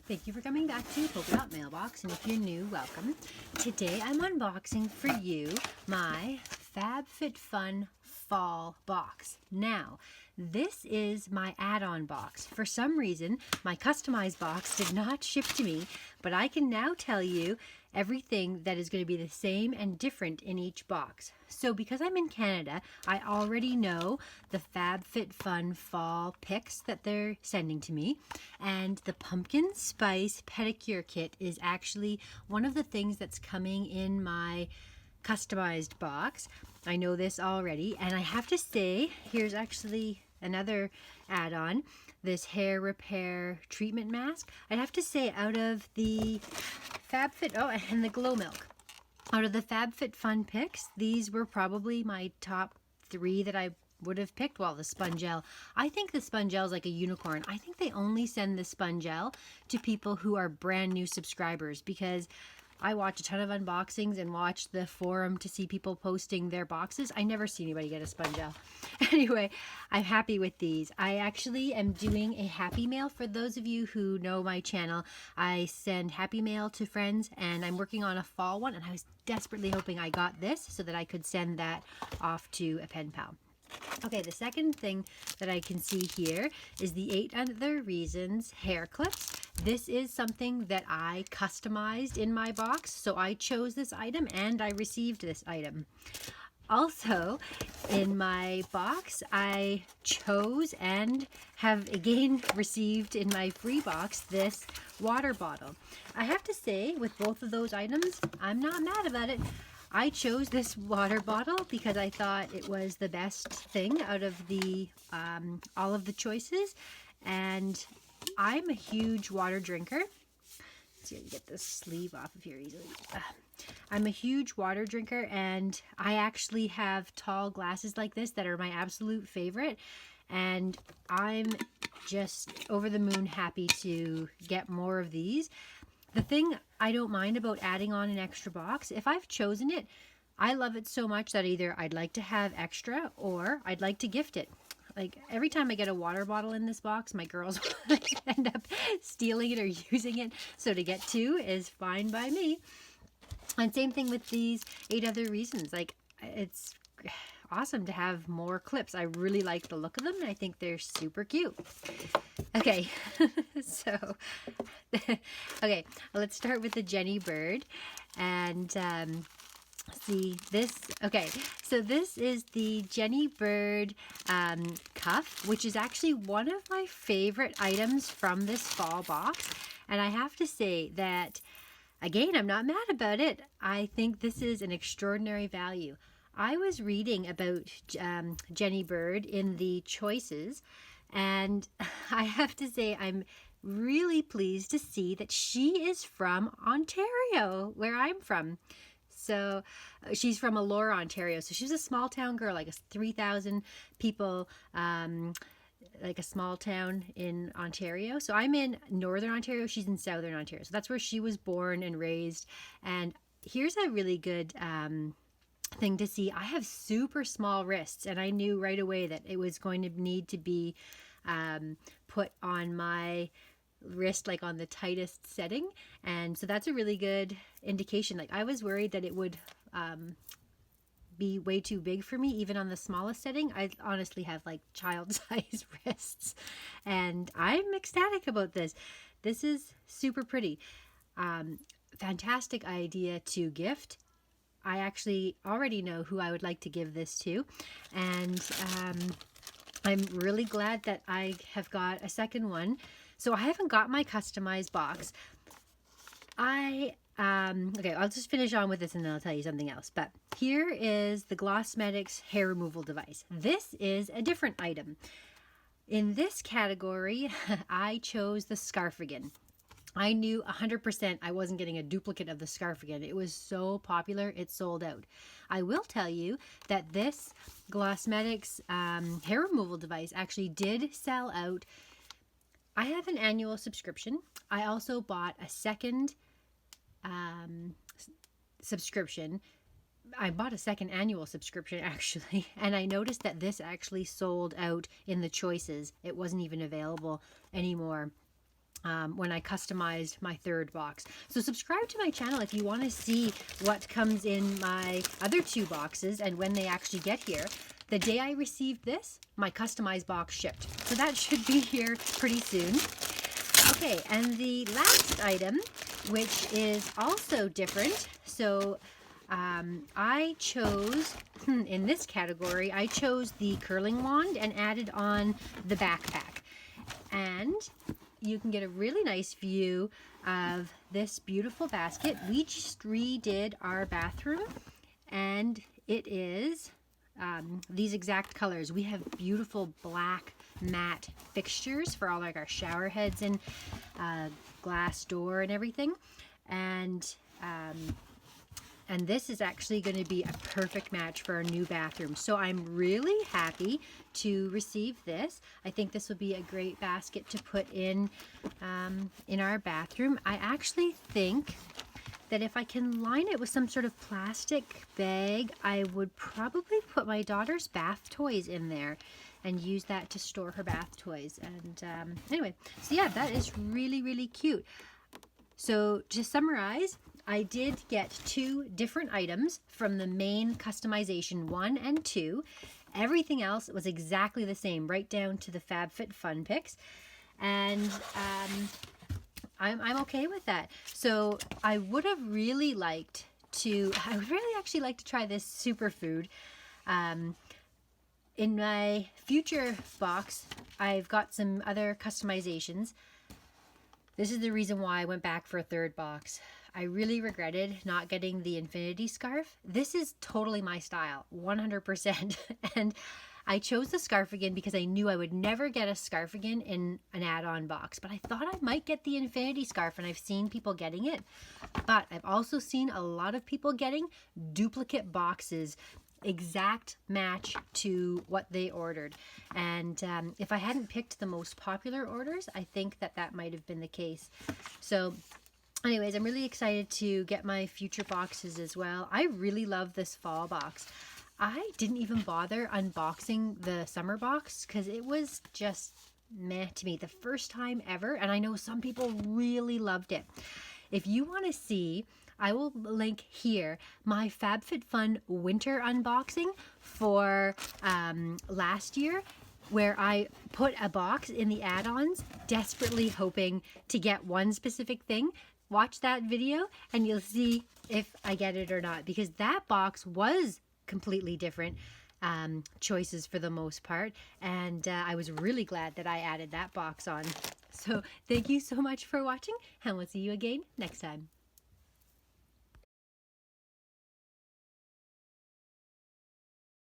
Thank you for coming back to Polka Dot Mailbox, and if you're new, welcome. Today I'm unboxing for you my FabFitFun Fall box. Now, this is my add-on box. For some reason, my customized box did not ship to me, but I can now tell you everything that is going to be the same and different in each box. So because I'm in Canada, I already know the FabFitFun Fall picks that they're sending to me, and the pumpkin spice pedicure kit is actually one of the things that's coming in my customized box. I know this already, and I have to say, here's actually another add-on, this hair repair treatment mask. I'd have to say, out of the and the Glow Milk. Out of the FabFitFun picks, these were probably my top 3 that I would have picked. Well, the Spongel. I think the Spongel is like a unicorn. I think they only send the Spongel to people who are brand new subscribers, because I watch a ton of unboxings and watch the forum to see people posting their boxes. I never see anybody get a Spongel. Anyway, I'm happy with these. I actually am doing a happy mail. For those of you who know my channel, I send happy mail to friends, and I'm working on a fall one, and I was desperately hoping I got this so that I could send that off to a pen pal. Okay, the second thing that I can see here is the 8 Other Reasons hair clips. This is something that I customized in my box, so I chose this item and I received this item. Also, in my box, I chose and have again received in my free box this water bottle. I have to say, with both of those items, I'm not mad about it. I chose this water bottle because I thought it was the best thing out of the all of the choices, and I'm a huge water drinker. Let's see if I can get this sleeve off of here easily. I'm a huge water drinker, and I actually have tall glasses like this that are my absolute favorite, and I'm just over the moon happy to get more of these. The thing I don't mind about adding on an extra box, if I've chosen it, I love it so much that either I'd like to have extra or I'd like to gift it. Like every time I get a water bottle in this box, my girls end up stealing it or using it. So to get 2 is fine by me. And same thing with these 8 Other Reasons. Like, it's awesome to have more clips. I really like the look of them, and I think they're super cute. Okay, so, okay, let's start with the Jenny Bird, and see this. Okay, so this is the Jenny Bird cuff, which is actually one of my favorite items from this fall box, and I have to say that, again, I'm not mad about it. I think this is an extraordinary value. I was reading about Jenny Bird in the choices, and I have to say I'm really pleased to see that she is from Ontario, where I'm from. So she's from Elora, Ontario. So she's a small town girl, like a 3,000 people, like a small town in Ontario. So I'm in Northern Ontario. She's in Southern Ontario. So that's where she was born and raised. And here's a really good thing to see. I have super small wrists, and I knew right away that it was going to need to be put on my wrist, like on the tightest setting, and so that's a really good indication. Like, I was worried that it would be way too big for me, even on the smallest setting. I honestly have like child-sized wrists, and I'm ecstatic about this. This is super pretty. Fantastic idea to gift. I actually already know who I would like to give this to, and I'm really glad that I have got a second one. So I haven't got my customized box. Okay, I'll just finish on with this and then I'll tell you something else. But here is the Glossmetics hair removal device. This is a different item. In this category, I chose the Scarfigan. I knew 100% I wasn't getting a duplicate of the Scarfigan. It was so popular, it sold out. I will tell you that this Glossmetics hair removal device actually did sell out. I have an annual subscription. I also bought a second subscription. I bought a second annual subscription actually, and I noticed that this actually sold out in the choices. It wasn't even available anymore. when I customized my third box. So subscribe to my channel if you want to see what comes in my other 2 boxes and when they actually get here. The day I received this, my customized box shipped. So that should be here pretty soon. Okay, and the last item, which is also different. So I chose, in this category, I chose the curling wand and added on the backpack. And you can get a really nice view of this beautiful basket. We just redid our bathroom, and it is these exact colors. We have beautiful black matte fixtures for all like our shower heads and glass door and everything. And this is actually going to be a perfect match for our new bathroom. So I'm really happy to receive this. I think this will be a great basket to put in our bathroom. I actually think that if I can line it with some sort of plastic bag, I would probably put my daughter's bath toys in there and use that to store her bath toys. And anyway, so yeah, that is really, really cute. So to summarize, I did get 2 different items from the main customization 1 and 2. Everything else was exactly the same, right down to the FabFitFun picks. And I'm okay with that. So I would have really liked to, I would really actually like to try this superfood. In my future box, I've got some other customizations. This is the reason why I went back for a 3rd box. I really regretted not getting the infinity scarf. This is totally my style, 100%. And I chose the scarf again because I knew I would never get a scarf again in an add-on box. But I thought I might get the infinity scarf, and I've seen people getting it. But I've also seen a lot of people getting duplicate boxes, exact match to what they ordered. And if I hadn't picked the most popular orders, I think that that might have been the case. So anyways, I'm really excited to get my future boxes as well. I really love this fall box. I didn't even bother unboxing the summer box because it was just meh to me the first time ever, and I know some people really loved it. If you want to see, I will link here my FabFitFun winter unboxing for last year, where I put a box in the add-ons desperately hoping to get one specific thing. Watch that video and you'll see if I get it or not, because that box was completely different choices for the most part, and I was really glad that I added that box on. So thank you so much for watching, and we'll see you again next time.